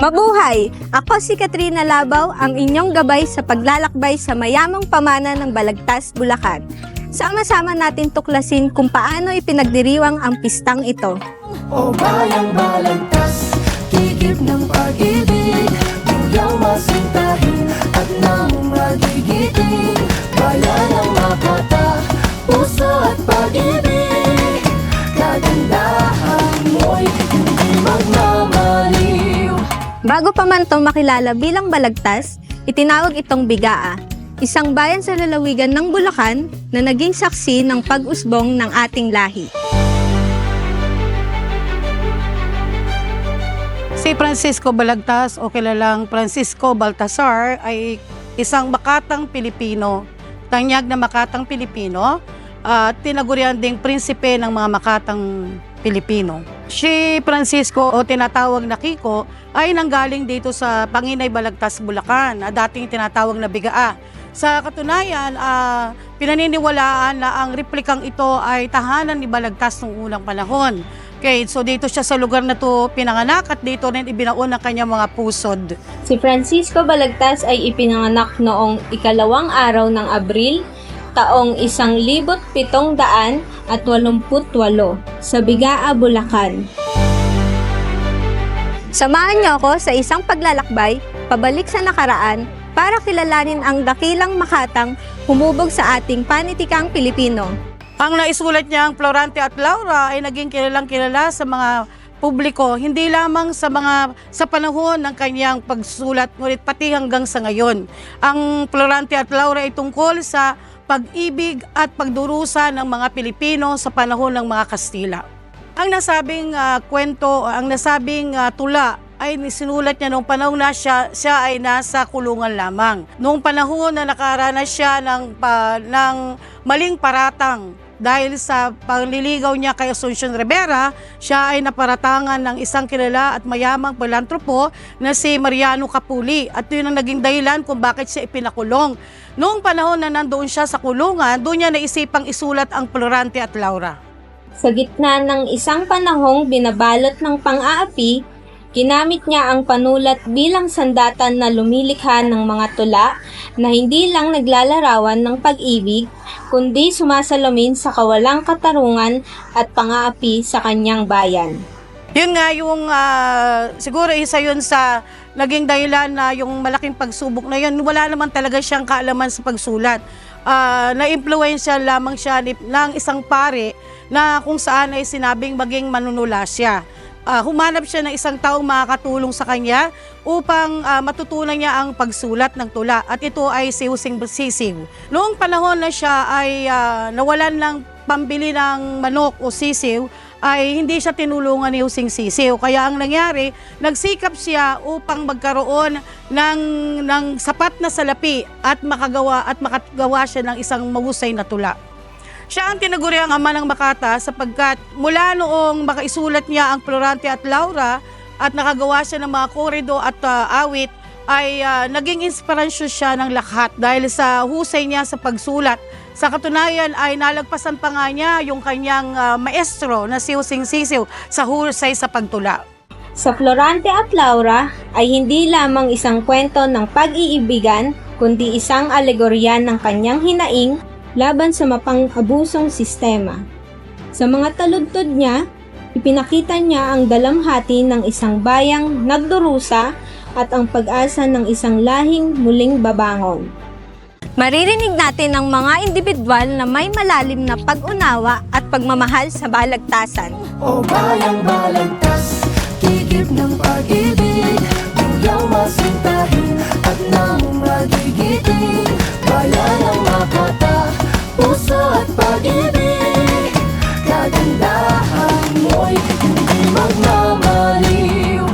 Mabuhay! Ako si Katrina Labaw, ang inyong gabay sa paglalakbay sa mayamang pamana ng Balagtas, Bulacan. Sama-sama natin tuklasin kung paano ipinagdiriwang ang pistang ito. O bayang Balagtas, kigib ng pag-ibig, tuyaw masintahin at nang magigiting. Bayan ng Makata, puso at pag-ibig, kagandahan mo'y hindi magmamaliw. Bago pa man ito makilala bilang Balagtas, itinawag itong Bigaa, isang bayan sa lalawigan ng Bulacan na naging saksi ng pag-usbong ng ating lahi. Si Francisco Balagtas o kilalang Francisco Baltasar ay isang makatang Pilipino, tanyag na makatang Pilipino at tinagurian ding prinsipe ng mga makatang Pilipino. Si Francisco o tinatawag na Kiko ay nanggaling dito sa Panginay Balagtas, Bulacan na dating tinatawag na Bigaa. Sa katunayan, pinaniniwalaan na ang replikang ito ay tahanan ni Balagtas noong unang panahon. Okay, so dito siya sa lugar na to pinanganak at dito rin ibinaon ang kanyang mga pusod. Si Francisco Balagtas ay ipinanganak noong ikalawang araw ng Abril, taong 1788 sa Bigaa, Bulacan. Samahan niyo ako sa isang paglalakbay pabalik sa nakaraan para kilalanin ang dakilang makatang humubog sa ating panitikang Pilipino. Ang naisulat niyang Florante at Laura ay naging kilalang-kilala sa mga publiko, hindi lamang sa panahon ng kanyang pagsulat, ngunit pati hanggang sa ngayon. Ang Florante at Laura ay tungkol sa pag-ibig at pagdurusa ng mga Pilipino sa panahon ng mga Kastila. Ang nasabing kwento, ang nasabing tula ay sinulat niya noong panahon na siya ay nasa kulungan lamang. Noong panahon na nakaranas siya ng maling paratang dahil sa panliligaw niya kay Asuncion Rivera, siya ay naparatangan ng isang kilala at mayamang pilantropo na si Mariano Capuli at yun ang naging dahilan kung bakit siya ipinakulong. Noong panahon na nandoon siya sa kulungan, doon niya naisipang isulat ang Florante at Laura. Sa gitna ng isang panahong binabalot ng pang-aapi, ginamit niya ang panulat bilang sandatan na lumilikha ng mga tula na hindi lang naglalarawan ng pag-ibig, kundi sumasalamin sa kawalang katarungan at pang-aapi sa kanyang bayan. Yun nga yung siguro isa yun sa naging dahilan na yung malaking pagsubok na yun, wala naman talaga siyang kaalaman sa pagsulat. Na-impluensya lamang siya ng isang pare na kung saan ay sinabing maging manunula siya. Humanap siya ng isang taong makakatulong sa kanya upang matutunan niya ang pagsulat ng tula at ito ay si Husing Sisiw. Noong panahon na siya ay nawalan ng pambili ng manok o sisiw, ay hindi siya tinulungan ni Husing Sisiw. Kaya ang nangyari, nagsikap siya upang magkaroon ng sapat na salapi at makagawa siya ng isang mahusay na tula. Siya ang tinaguriang ama ng Makata sapagkat mula noong makaisulat niya ang Florante at Laura at nakagawa siya ng mga korido at awit, ay naging inspirasyon siya ng lahat dahil sa husay niya sa pagsulat. Sa katunayan ay nalagpasan pa nga niya yung kanyang maestro na si Husing Sisiw sa husay sa pagtula. Sa Florante at Laura ay hindi lamang isang kwento ng pag-iibigan, kundi isang alegorya ng kanyang hinaing laban sa mapang-abusong sistema. Sa mga taludtod niya, ipinakita niya ang dalamhati ng isang bayang nagdurusa at ang pag-asa ng isang lahing muling babangon. Maririnig natin ang mga individual na may malalim na pag-unawa at pagmamahal sa balagtasan. O bayang Balagtas, kigib ng pag-ibig, tuyaw masintahin at nang magigiting. Bayan ng Makata, puso at pag-ibig, kagandahan mo'y hindi magmamaliw.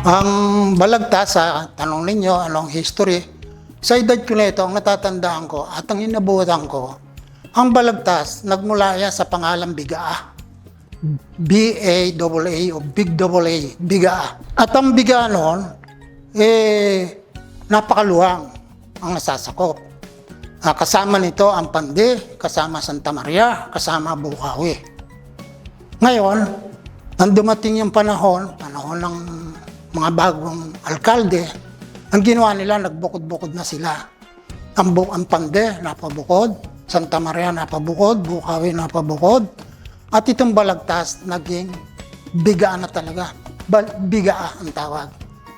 Ang Balagtas, tanong ninyo, anong history? Sa edad ko na ito, ang natatandaan ko at ang inabutan ko, ang Balagtas, nagmula yan sa pangalang Bigaa. B-A-A-A o Big A, Bigaa. At ang Bigaa noon, napakaluwang ang nasasakop. Kasama nito ang Pandi, kasama Santa Maria, kasama Bukawi. Ngayon, nang dumating yung panahon ng mga bagong alkalde, ang ginawa nila, nagbukod-bukod na sila. Ang Pande, napabukod. Santa Maria, napabukod. Bukawi, napabukod. At itong Balagtas, naging bigaa na talaga. Bigaa ang tawag.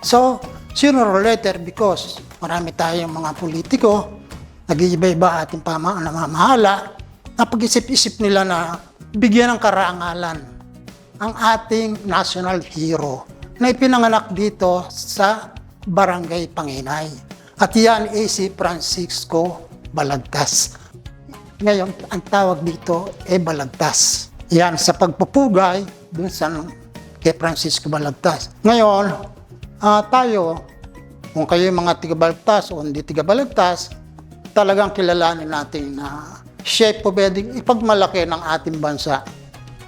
So, sooner or later, because marami tayong mga politiko, nag-iiba-iba ating namamahala, napag-isip-isip nila na bigyan ng karangalan ang ating national hero na ipinanganak dito sa Barangay Panginay. At yan ay si Francisco Balagtas. Ngayon, ang tawag dito ay Balagtas. Yan sa pagpupugay dun sa kay Francisco Balagtas. Ngayon, tayo, kung kayo yung mga tiga-Balagtas o hindi tiga-Balagtas, talagang kilalanin natin na siya po pwedeng ipagmalaki ng ating bansa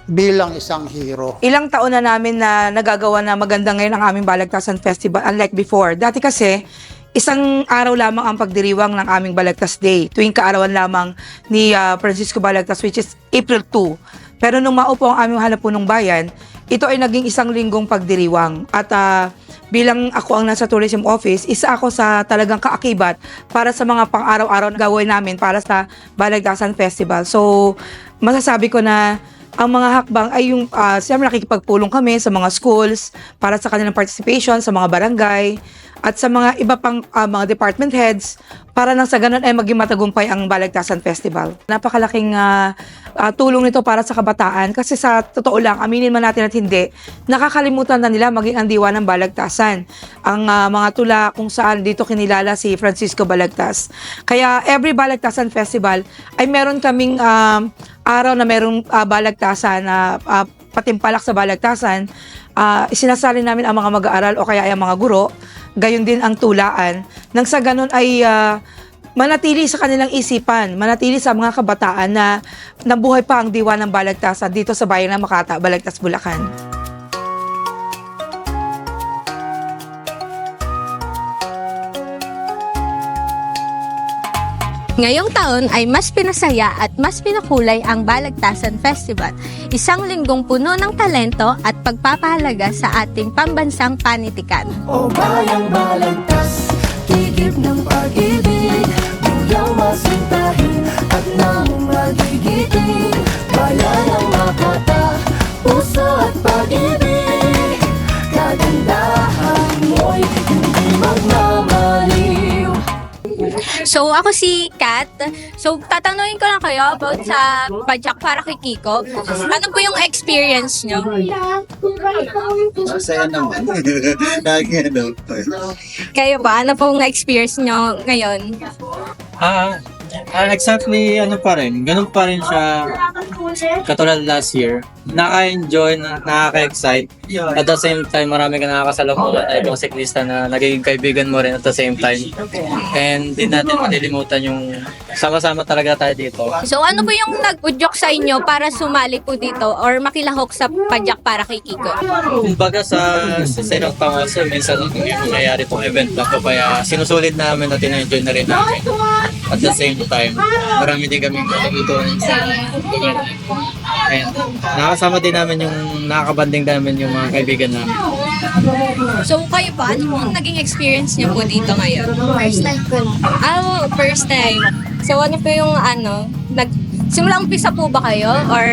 bilang isang hero. Ilang taon na namin na nagagawa na maganda ngayon ang aming Balagtasan Festival unlike before. Dati kasi, isang araw lamang ang pagdiriwang ng aming Balagtas Day. Tuwing kaarawan lamang ni Francisco Balagtas, which is April 2. Pero nung maupo ang aming halapunong bayan, ito ay naging isang linggong pagdiriwang. At bilang ako ang nasa tourism office, isa ako sa talagang kaakibat para sa mga pang-araw-araw na gawin namin para sa Balagtasan Festival. So, masasabi ko na ang mga hakbang ay yung siyempre nakikipagpulong kami sa mga schools para sa kanilang participation sa mga barangay at sa mga iba pang mga department heads para nang sa ganun ay maging matagumpay ang Balagtasan Festival. Napakalaking tulong nito para sa kabataan kasi sa totoo lang, aminin man natin at hindi, nakakalimutan na nila maging ang diwa ng Balagtasan. Ang mga tula kung saan dito kinilala si Francisco Balagtas. Kaya every Balagtasan Festival ay meron kaming araw na merong balagtasan na patimpalak sa balagtasan, isinasali namin ang mga mag-aaral o kaya ay ang mga guro, gayon din ang tulaan. Nang sa ganun ay manatili sa kanilang isipan, manatili sa mga kabataan na nabuhay pa ang diwa ng balagtasan dito sa bayan ng Makata, Balagtas, Bulacan. Ngayong taon ay mas pinasaya at mas pinakulay ang Balagtasan Festival, isang linggong puno ng talento at pagpapahalaga sa ating pambansang panitikan. O bayang Balagtas, tigib ng pag-ibig, tuyaw masintahin at nang magigiting. Bayan ng Makata, puso at pag-ibig, kagandahan mo'y hindi magmamaliw. So, ako si Kat. So, tatanungin ko lang kayo about sa Padyak para kay Kiko. Ano po yung experience nyo? Masaya naman. Lagi ano. Kayo ba? Ano pong experience nyo ngayon? Exactly ano pa rin. Ganun pa rin siya katulad last year. Naka-enjoy, nakaka-excite. At the same time, marami ka nakakasalamuhan ay ibang siklista na nagiging kaibigan mo rin at the same time. And di natin malilimutan yung sama-sama talaga tayo dito. So, ano po yung nag-udyok sa inyo para sumali po dito or makilahok sa Padyak para kay Kiko? Kumbaga sa Senang Pangaso, minsan yung nangyayari pong event lang ko kaya sinusulit namin at tina-enjoy na rin namin. At the same time, marami din kami natutunan sa event. And nakasama din namin yung nakakabanding namin yung mga kaibigan namin. So, kayo ba? Ano po naging experience niyo po dito ngayon? First time ko. First time. So, ano po yung simula umpisa po ba kayo? Or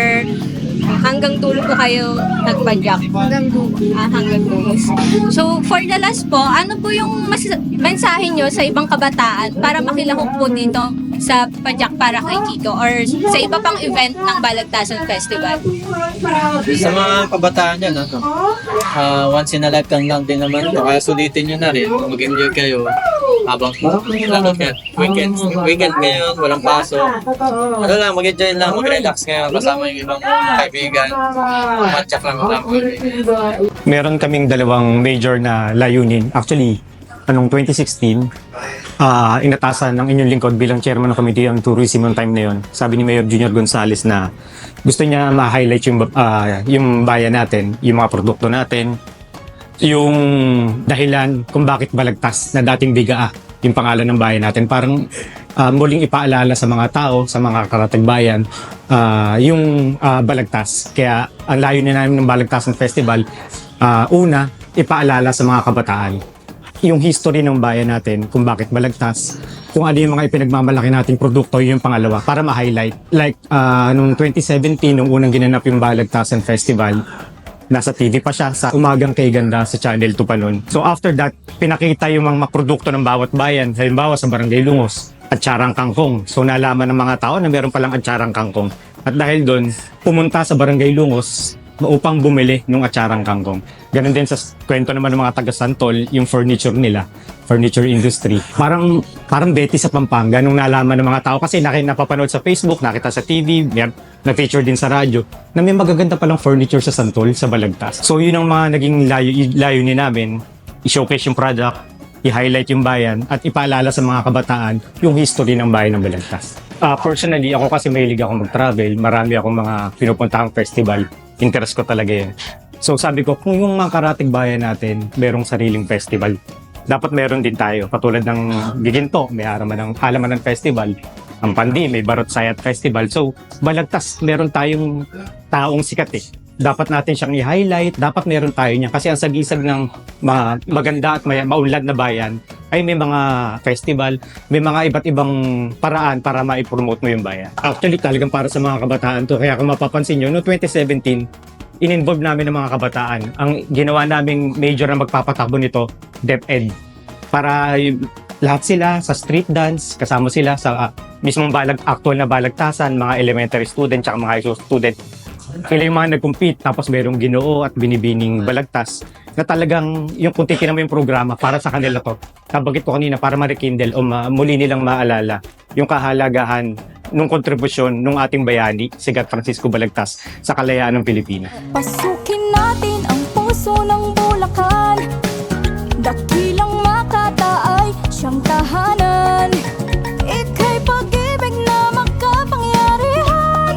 hanggang dulo po kayo nagpadyak? Hanggang dulo. Hanggang dulo. So, for the last po, ano po yung mensahe nyo sa ibang kabataan para makilahok po dito sa Padyak para kay Kiko or sa iba pang event ng Balagtasan Festival? Sa mga kabataan yan, once in a lifetime lang din naman ito. Kaya sulitin nyo na rin. Mag-enjoy kayo habang weekend ngayon, walang pasok. Ano lang, mag-enjoy lang, mag-relax ngayon kasama yung ibang kaibigan. Matyak lang kasama. Meron kaming dalawang major na layunin. Actually, anong 2016, inatasan ng inyong lingkod bilang chairman ng Committee on Tourism noong time na yon. Sabi ni Mayor Junior Gonzales na gusto niya ma-highlight yung bayan natin, yung mga produkto natin, yung dahilan kung bakit Balagtas na dating Bigaa, yung pangalan ng bayan natin. Parang muling ipaalala sa mga tao, sa mga karatig bayan, yung Balagtas. Kaya ang layunin namin ng Balagtasan Festival, una, ipaalala sa mga kabataan yung history ng bayan natin, kung bakit Balagtas, kung ano yung mga ipinagmamalaki nating produkto, yun yung pangalawa, para ma-highlight. Like, nung 2017, nung unang ginanap yung Balagtasan Festival, nasa TV pa siya sa Umagang Kay Ganda sa Channel 2 pa nun. So after that, pinakita yung mga produkto ng bawat bayan, halimbawa sa Barangay Lungos, Atsarang Kangkong. So nalaman ng mga tao na meron palang Atsarang Kangkong. At dahil doon, pumunta sa Barangay Lungos upang bumili ng Atsarang Kangkong. Ganon din sa kwento naman ng mga taga Santol, yung furniture nila, furniture industry. Parang Betty sa Pampanga nung nalaman ng mga tao kasi napapanood sa Facebook, nakita sa TV, na-feature din sa radyo, na may magaganda palang furniture sa Santol, sa Balagtas. So yun ang mga naging layunin namin, i-showcase yung product, i-highlight yung bayan, at ipaalala sa mga kabataan yung history ng bayan ng Balagtas. Personally, ako kasi mahilig ako mag-travel, marami akong mga pinupuntahang festival, interest ko talaga yun. So sabi ko, kung yung mga karatig bayan natin, merong sariling festival, dapat meron din tayo. Katulad ng Giginto, may halaman ng festival. Ang Pandi, may Barot Sayat Festival. So, Balagtas, meron tayong taong sikat eh. Dapat natin siyang i-highlight, dapat meron tayo niya. Kasi ang sagisag ng maganda at maunlad na bayan ay may mga festival, may mga iba't ibang paraan para ma-promote mo yung bayan. Actually, talagang para sa mga kabataan to. Kaya kung mapapansin nyo, no 2017, in-involve namin ng mga kabataan. Ang ginawa naming major na magpapatakbo nito, DepEd. Para lahat sila sa street dance, kasama sila sa mismong actual na balagtasan, mga elementary student, tsaka mga high school student. Sila yung mga nag-compete, tapos merong Ginoo at Binibining Balagtas na talagang yung kung titignan mo yung programa para sa kanila to. Nabanggit ko kanina para ma-rekindle o muli nilang maalala yung kahalagahan ng kontribusyon ng ating bayani, si Gat Francisco Balagtas, sa kalayaan ng Pilipinas. Pasukin natin ang puso ng Bulacan. Dakilang Makata ay siyang tahanan. Ika'y pag-ibig na makapangyarihan.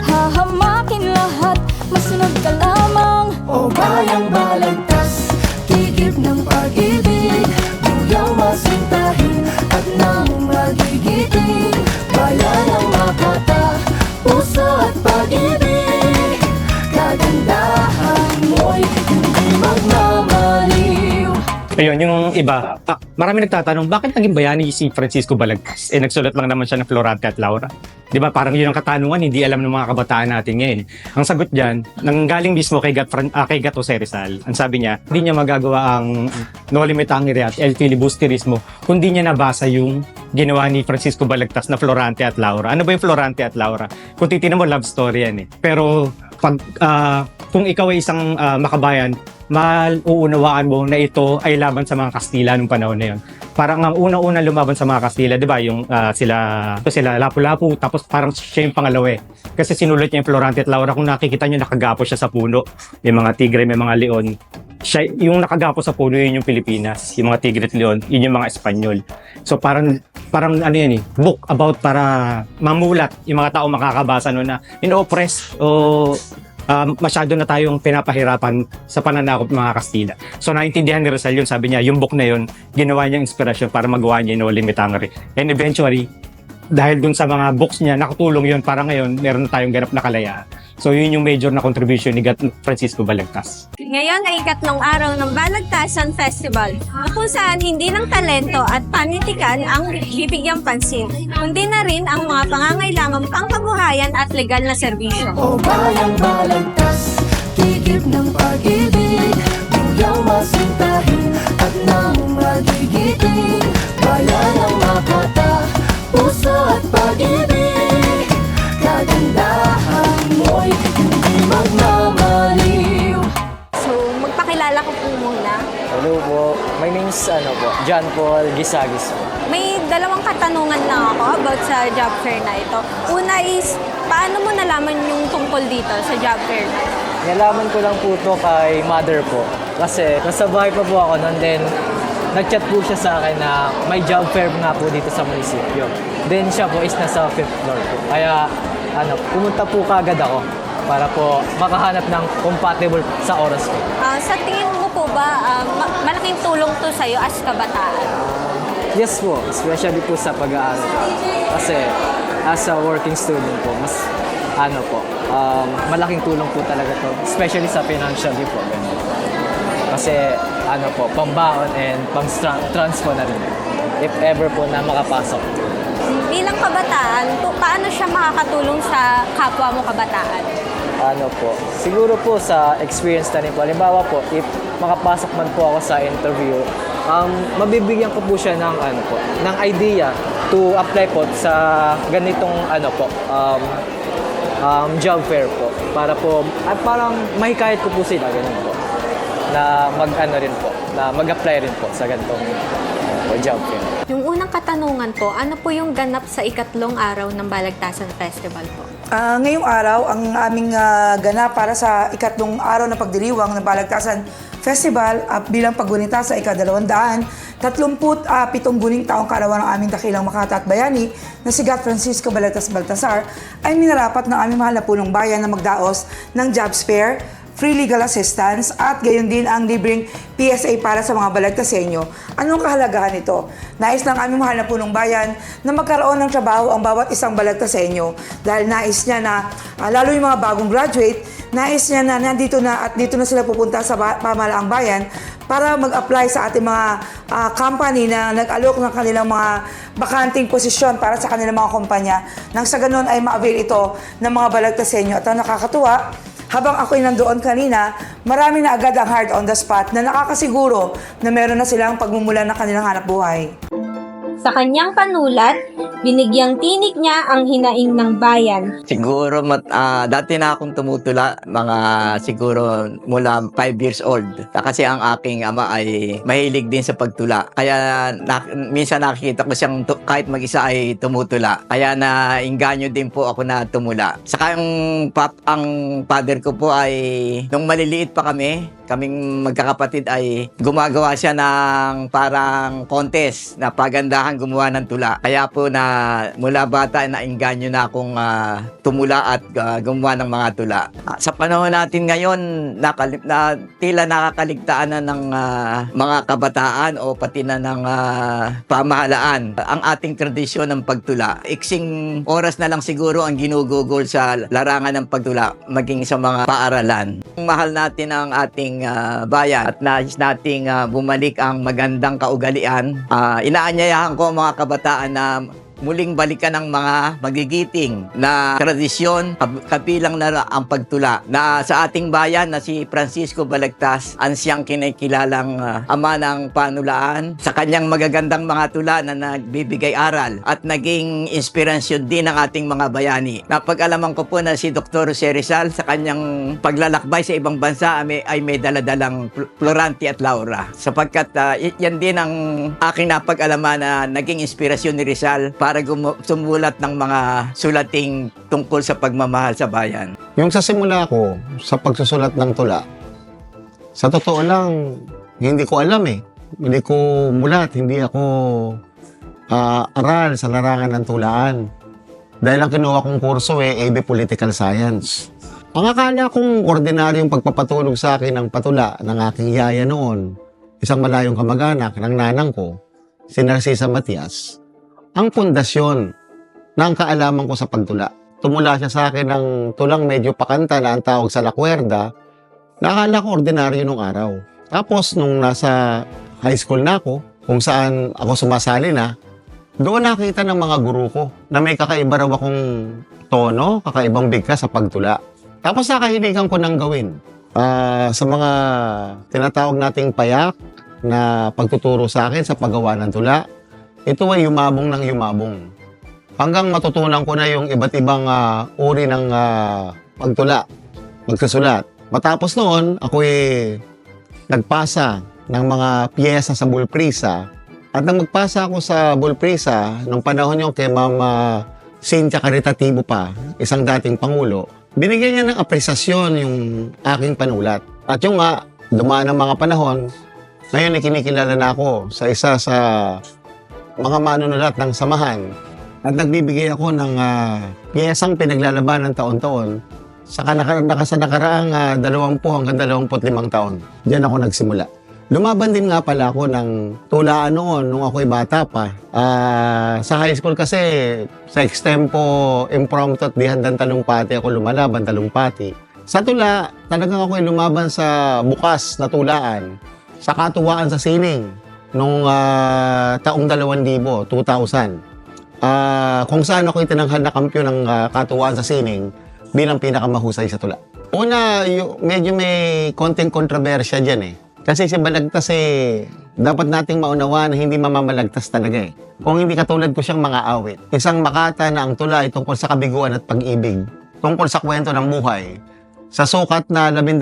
Hahamakin lahat, masunod ka lamang. O bayang Balagtas, tigib ng pag-ibig. Buyaw masintahin at nang magigiting. Bayan ng Makata, puso at pag-ibig. Kagandahan mo'y hindi magmamaliw. Ayun, yung iba, marami nagtatanong, bakit naging bayani si Francisco Balagtas? Nagsulat lang naman siya ng Florante at Laura. Di ba, parang yun ang katanungan, hindi alam ng mga kabataan natin ngayon. Ang sagot dyan, nanggaling mismo kay Gat Jose Rizal. Ang sabi niya, hindi niya magagawa ang No Limitangere at El Filibusterismo kung di niya nabasa yung ginawa ni Francisco Balagtas na Florante at Laura. Ano ba yung Florante at Laura? Kung titignan mo, love story yan eh. Pero kung ikaw ay isang makabayan, uuunawaan mo na ito ay laban sa mga Kastila nung panahon na yun. Parang ang una-una lumaban sa mga Kastila, di ba? Yung sila Lapu-Lapu, tapos parang siya yung pangalawa eh. Kasi sinulat niya yung Florante at Laura, kung nakikita niyo, nakagapo siya sa puno. May mga tigre, may mga leon. Siya, yung nakagapo sa puno, yun yung Pilipinas. Yung mga tigre at leon, yun yung mga Espanyol. So parang ano yan eh, book about para mamulat yung mga tao makakabasa no na ino-oppress o masyado na tayong pinapahirapan sa pananakop ng mga Kastila. So naintindihan ni Rizal yun, sabi niya, yung book na yun, ginawa niyang inspirasyon para magawa niya yung No Limitangere. And eventually, dahil dun sa mga books niya, nakatulong yun para ngayon, meron na tayong ganap na kalayaan. So yun yung major na contribution ni Gat Francisco Balagtas. Ngayon ay ikatlong araw ng Balagtasan Festival, na kung saan hindi lang talento at panitikan ang bibigyang pansin, kundi na rin ang mga pangangailangang pangkabuhayan at legal na serbisyo. O bayang Balagtas, tigib ng pag-ibig. Buyaw masintahin at nang magigiting. Bayan ng Makata, puso at pag-ibig. Kagandahan mo'y hindi magmamaliw. So, magpakilala ko po muna. Hello po. My name is John Paul Gisagis. May dalawang katanungan lang ako about sa job fair na ito. Una is, paano mo nalaman yung tungkol dito sa job fair na ito? Nalaman ko lang po ito kay mother po. Kasi nasa bahay pa po ako nun, then nag-chat po siya sa akin na may job fair nga po dito sa munisipyo. Then siya po is nasa 5th floor po. Kaya pumunta po kagad ako para po makahanap ng compatible sa oras ko. Sa tingin mo po ba, malaking tulong to sa'yo as kabataan? Yes po, especially po sa pag-aaral. Kasi as a working student po, mas malaking tulong po talaga to, especially sa financially po. Ganun. Kasi ano po, pambaon and pang-transpo na rin. If ever po na makapasok. Bilang kabataan, paano siya makakatulong sa kapwa mo kabataan? Ano po, siguro po sa experience na rin po. Halimbawa po, if makapasok man po ako sa interview, mabibigyan ko po siya ng ano po, ng idea to apply po sa ganitong ano po, job fair po. Para po, parang mahikayat ko po sila, ganun po. Na mag-ano rin po, na mag-apply rin po sa ganitong job fair. Yung unang katanungan po, ano po yung ganap sa ikatlong araw ng Balagtasan Festival po? Ngayong araw, ang aming ganap para sa ikatlong araw ng pagdiriwang ng Balagtasan Festival bilang paggunita sa ika-237 guning taong kaarawan ng aming dakilang Makata at Bayani na si Gat Francisco Balagtas Baltasar ay minarapat ng aming mahal na punong bayan na magdaos ng jobs fair, free legal assistance at gayon din ang libreng PSA para sa mga balagtasenyo. Anong kahalagahan nito? Nais ng aming mahal na punong bayan na magkaroon ng trabaho ang bawat isang balagtasenyo dahil nais niya na, lalo yung mga bagong graduate, nais niya na nandito na at dito na sila pupunta sa pamalaang bayan para mag-apply sa ating mga company na nag-alok ng kanilang mga bakanting posisyon para sa kanilang mga kumpanya nang sa ganun ay ma-avail ito ng mga balagtasenyo. At ang nakakatuwa, habang ako'y nandoon kanina, marami na agad ang hard on the spot na nakakasiguro na meron na silang pagmumulan ng kanilang hanap buhay. Sa kanyang panulat, binigyang tinig niya ang hinaing ng bayan. Siguro dati na akong tumutula, mga siguro mula 5 years old. Kasi ang aking ama ay mahilig din sa pagtula. Kaya minsan nakikita ko siyang kahit mag-isa ay tumutula. Kaya nainganyo din po ako na tumula. Saka ang father ko po ay nung maliliit pa kaming magkakapatid ay gumagawa siya ng parang contest na pagandahan gumawa ng tula. Kaya po na mula bata nainganyo na akong tumula at gumawa ng mga tula. Sa panahon natin ngayon, tila nakakaligtaan na ng mga kabataan o pati na ng pamahalaan ang ating tradisyon ng pagtula. Iksing oras na lang siguro ang ginugugol sa larangan ng pagtula maging sa mga paaralan. Mahal natin ang ating bayan at nais nating bumalik ang magandang kaugalian. Inaanyayahan ko mga kabataan na muling balikan ng mga magigiting na tradisyon kabilang na ang pagtula na sa ating bayan na si Francisco Balagtas ang siyang kinikilalang ama ng panulaan sa kanyang magagandang mga tula na nagbibigay aral at naging inspirasyon din ng ating mga bayani. Napag-alaman ko po na si Dr. Jose Rizal sa kanyang paglalakbay sa ibang bansa ay may daladalang Florante at Laura sapagkat yan din ang aking napag-alaman na naging inspirasyon ni Rizal para sumulat ng mga sulating tungkol sa pagmamahal sa bayan. Yung sa simula ko, sa pagsusulat ng tula, sa totoo lang, hindi ko alam eh. Hindi ko mulat, hindi ako aral sa larangan ng tulaan. Dahil ang kinuha kong kurso AB Political Science. Ang akala kong ordinaryong pagpapatulog sa akin ng patula ng aking yaya noon, isang malayong kamag-anak ng nanang ko, si Narcisa Matias, ang pundasyon ng kaalaman ko sa pagtula. Tumula siya sa akin ng tulang medyo pakanta na ang tawag sa lakwerda, nakala ko ordinaryo nung araw. Tapos nung nasa high school na ako, kung saan ako sumasali na, doon nakita ng mga guru ko na may kakaiba raw akong tono, kakaibang bigkas sa pagtula. Tapos nakahiligan ko nang gawin. Sa mga tinatawag nating payak na pagtuturo sa akin sa paggawa ng tula, ito ay yumabong ng yumabong. Hanggang matutunan ko na yung iba't ibang uri ng pagtula, magsusulat. Matapos noon, ako nagpasa ng mga piyesa sa Bulprisa. At nang magpasa ako sa Bulprisa, nung panahon yung kay Ma'am Cynthia Caritativo pa, isang dating pangulo, binigyan niya ng apresasyon yung aking panulat. At yung dumaan ng mga panahon, ngayon kinikilala na ako sa isa sa mga manunulat ng samahan at nagbibigay ako ng piyesang pinaglalaban ng taon-taon sa nakaraang 20 hanggang 25 taon. Diyan ako nagsimula. Lumaban din nga pala ako ng tulaan noon nung ako'y bata pa. Sa high school kasi, sa extempo impromptu at di handang talumpati ako lumalaban talumpati. Sa tula, talagang ako'y lumaban sa bukas na tulaan, sa katuwaan sa sining, noong taong 2000. Kung saan ako'y tinanghal na kampiyon ng katuwaan sa sining bilang pinakamahusay sa tula. Una, medyo may konting kontrobersya dyan eh. Kasi si Balagtas dapat nating maunawa na hindi mamamalagtas talaga eh. Kung hindi katulad ko siyang mga awit. Isang makata na ang tula ay tungkol sa kabiguan at pag-ibig. Tungkol sa kwento ng buhay. Sa sukat na 12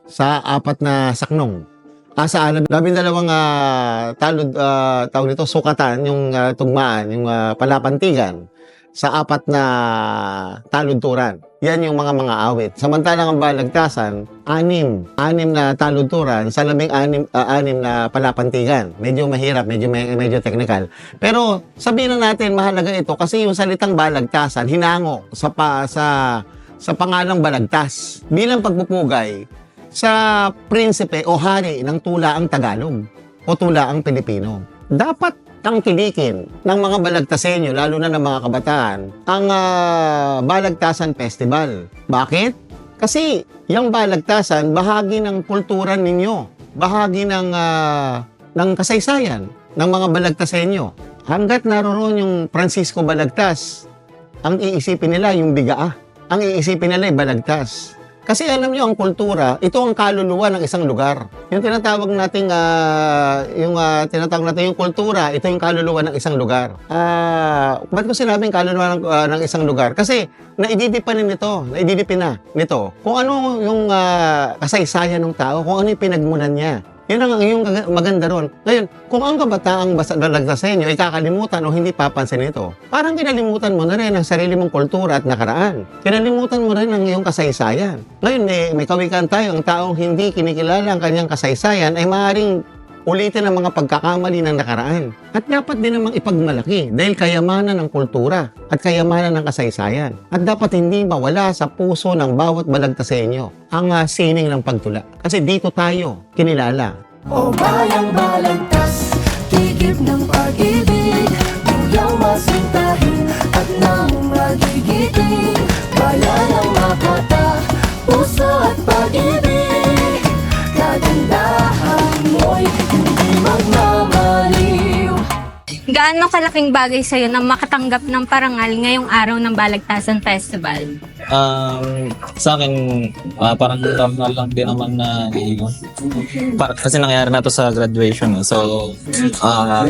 sa 4 na saknong. Sa 12 tawag nito, sukatan, yung tugmaan, yung palapantigan. Sa 4 na taludturan. Yan yung mga awit. Samantalang ang Balagtasan, 6 na taludturan sa 6 na palapantigan. Medyo mahirap, medyo technical. Pero sabihin na natin, mahalaga ito kasi yung salitang Balagtasan, hinango sa pangalang Balagtas bilang pagpupugay sa prinsipe o hari ng tulaang Tagalog o tulaang Pilipino. Dapat tangkilikin ng mga Balagtasenyo, lalo na ng mga kabataan, ang Balagtasan Festival. Bakit? Kasi yung Balagtasan, bahagi ng kultura ninyo, bahagi ng kasaysayan ng mga Balagtasenyo. Hanggat naroon yung Francisco Balagtas, ang iisipin nila yung bigaa. Ang iisipin nila ay Balagtas. Kasi alam niyo, ang kultura, ito ang kaluluwa ng isang lugar. Yung tinatawag nating yung kultura, ito yung kaluluwa ng isang lugar. Ba't ko sinabing kaluluwa ng isang lugar? Kasi naididipin nito kung ano yung kasaysayan ng tao, kung ano yung pinagmulan niya. Yun ang yung maganda ron. Ngayon, kung ang kabataang Balagtas sa inyo ay kakalimutan o hindi papansin ito, parang kinalimutan mo na rin ang sarili mong kultura at nakaraan. Kinalimutan mo rin ang iyong kasaysayan. Ngayon, may kawikaan tayo, ang taong hindi kinikilala ang kanyang kasaysayan ay maaaring ulitin ang mga pagkakamali ng nakaraan. At dapat din namang ipagmalaki dahil kayamanan ng kultura at kayamanan ng kasaysayan. At dapat hindi mawala sa puso ng bawat Balagtasenyo ang sining ng pagtula. Kasi dito tayo kinilala. O bayang Balagtas, tigib ng pag-ibig, duyaw masintahin at nang magigiting. Bayan ng Makata, puso at pag-ibig, kagandahan mo'y hindi magmamaliw. Gaano kalaking bagay sa'yo na makatanggap ng parangal ngayong araw ng Balagtasan Festival? Sa akin, parang normal lang din naman na kasi nangyari na to sa graduation. So,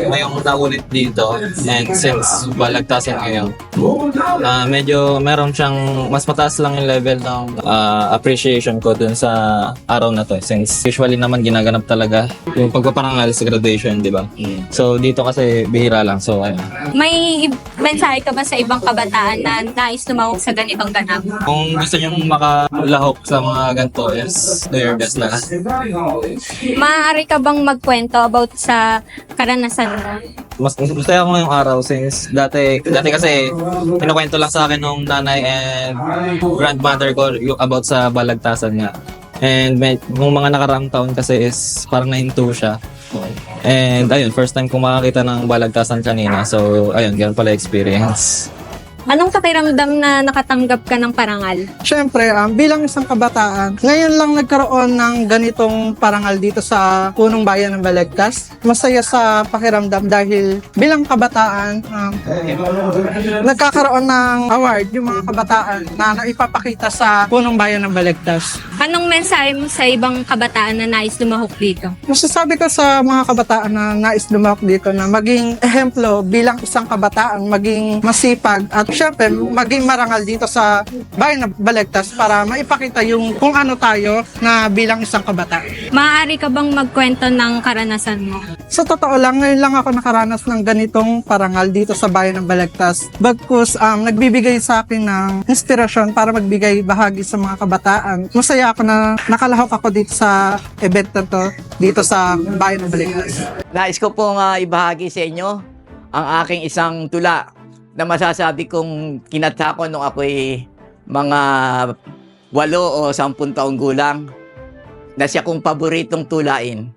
ngayong naulit dito, and since Balagtasan ngayon, medyo meron siyang, mas mataas lang yung level ng appreciation ko dun sa araw na to. Since usually naman ginaganap talaga yung pagpaparangal sa graduation, di ba? So, dito kasi bihira lang. So, ayun. May mensahe ka ba sa ibang kabataan na nais lumahok sa ganitong ganap? Kung gusto nyo makalahok sa mga ganito, is do your best lang. Maaari ka bang magkwento about sa karanasan mo? Mas gusto ako ngayong araw since dati kasi kinukwento lang sa akin nung nanay and grandmother ko about sa Balagtasan nga. And nung mga nakaraang taon kasi is parang nahinto siya. And ayun, first time kong makakita ng Balagtasan kanina. So ayun, ganun pala experience. Anong pakiramdam na nakatanggap ka ng parangal? Siyempre, bilang isang kabataan, ngayon lang nagkaroon ng ganitong parangal dito sa Punong Bayan ng Balagtas. Masaya sa pakiramdam dahil bilang kabataan, nagkakaroon ng award yung mga kabataan na naipapakita sa Punong Bayan ng Balagtas. Anong mensahe mo sa ibang kabataan na nais lumahok dito? Masasabi ko sa mga kabataan na nais lumahok dito na maging ehemplo bilang isang kabataan, maging masipag at syempre maging marangal dito sa Bayan ng Balagtas para maipakita yung kung ano tayo na bilang isang kabataan. Maaari ka bang magkwento ng karanasan mo? Sa totoo lang, ngayon lang ako nakaranas ng ganitong parangal dito sa Bayan ng Balagtas. Bagkus, nagbibigay sa akin ng inspirasyon para magbigay bahagi sa mga kabataan. Masaya ako na nakalahok ako dito sa event na to, dito sa Bayan ng Balagtas. Nais ko pong ibahagi sa inyo ang aking isang tula na masasabi kong kinatha ko nung ako'y mga 8 o 10 taong gulang na siya kong paboritong tulain.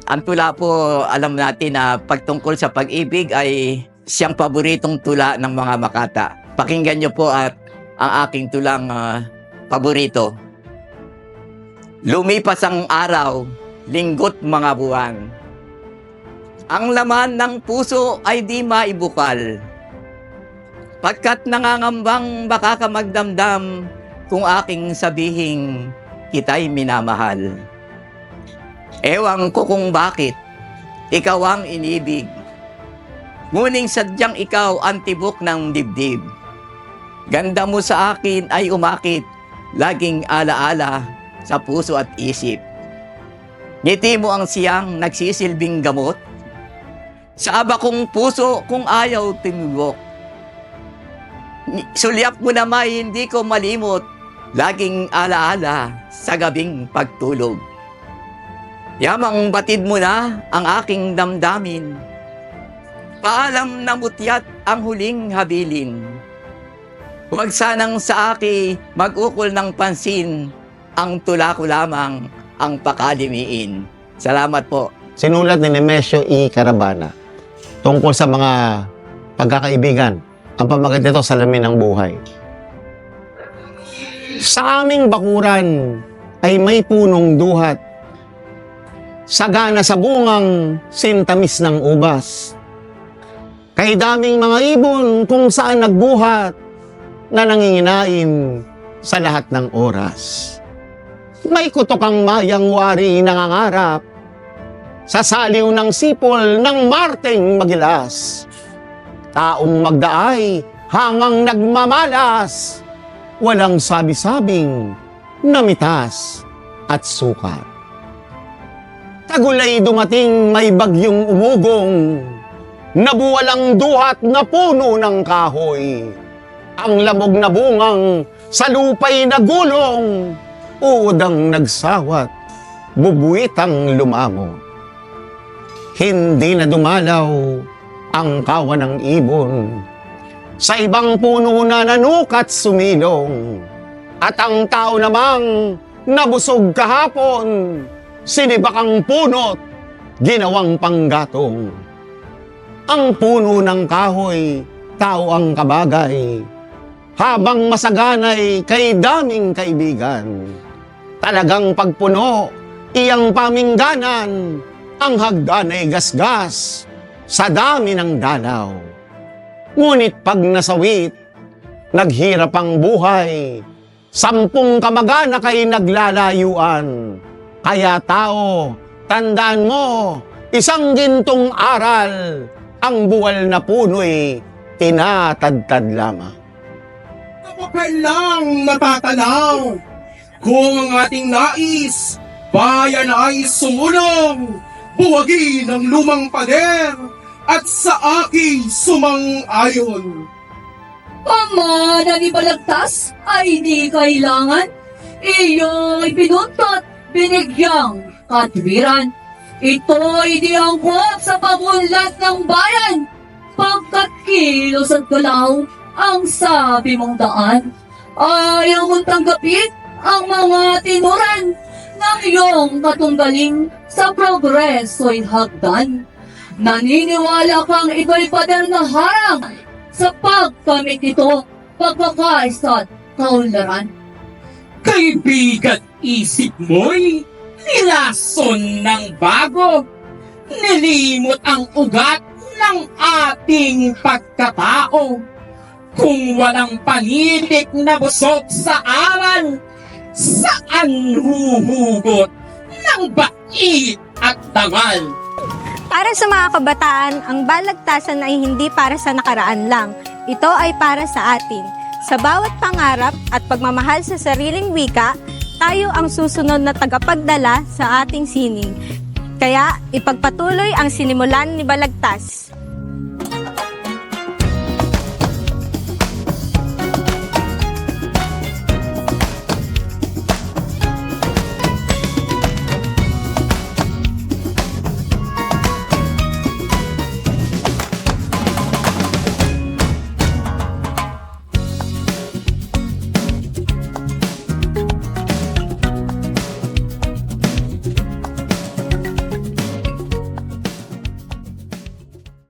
Ang tula po, alam natin na pagtungkol sa pag-ibig ay siyang paboritong tula ng mga Makata. Pakinggan niyo po at ang aking tulang paborito. Lumipas ang araw, linggo't mga buwan. Ang laman ng puso ay di maibukal. Pagkat nangangambang baka ka magdamdam kung aking sabihing kita'y minamahal. Ewan ko kung bakit ikaw ang inibig. Ngunit sadyang ikaw ang tibok ng dibdib. Ganda mo sa akin ay umakit, laging alaala sa puso at isip. Ngiti mo ang siyang nagsisilbing gamot. Sa aba kong puso kung ayaw tumibok. Sulyap mo na may hindi ko malimot, laging alaala sa gabing pagtulog. Yamang batid mo na ang aking damdamin. Paalam na mutyat ang huling habilin. Huwag sanang sa aki mag-ukol ng pansin, ang tula ko lamang ang pakalimiin. Salamat po. Sinulat ni Nemesio E. Carabana tungkol sa mga pagkakaibigan. Ang pamagat nito, salamin ng buhay. Sa aming bakuran ay may punong duhat, sagana sa bungang sintamis ng ubas. Kay daming mga ibon kung saan nagbuhat na nanginginain sa lahat ng oras. May kutokang mayang wari nangangarap sa saliw ng sipol ng Marteng Magilas. Taong magdaay hangang nagmamalas, walang sabi-sabing namitas at sukat. Tagulay dumating may bagyong umugong, nabuwalang duhat na puno ng kahoy. Ang lamog na bungang sa lupay na gulong, uodang nagsawat, bubuitang lumango. Hindi na dumalaw ang kawan ng ibon, sa ibang puno na nanukat sumilong. At ang tao namang nabusog kahapon, sinibak ang punot, ginawang panggatong. Ang puno ng kahoy, tao ang kabagay, habang masaganay kay daming kaibigan. Talagang pagpuno, iyang pamingganan, ang hagdan ay gasgas sa dami ng dalaw. Ngunit pag nasawit, naghirap ang buhay, 10 kamag-anak ay naglalayuan. Kaya tao, tandaan mo, isang gintong aral, ang buwal na puno'y tinatadtad lamang. Kailang natatanaw kung ang ating nais, bayan ay sumulong, buwagin ang lumang pader at sa aking sumang-ayon. Pamana ni Balagtas ay di kailangan, iyo'y pinuntot, binigyang katwiran. Ito'y di angkop sa pagunlad ng bayan, pagkat kilos at galaw ang sabi mong daan. Ayaw mong tanggapin ang mga tinuran ng iyong katunggaling sa progreso'y hagdan. Naniniwala kang ito'y pader na harang sa pagkamit nito, pagkakaisa't kaunlaran. Kaibigan, isip mo'y nilason ng bago, nilimot ang ugat ng ating pagkatao. Kung walang panitik na busog sa aral, saan huhugot ng bait at dangal? Para sa mga kabataan, ang balagtasan ay hindi para sa nakaraan lang. Ito ay para sa atin. Sa bawat pangarap at pagmamahal sa sariling wika, tayo ang susunod na tagapagdala sa ating sining. Kaya ipagpatuloy ang sinimulan ni Balagtas.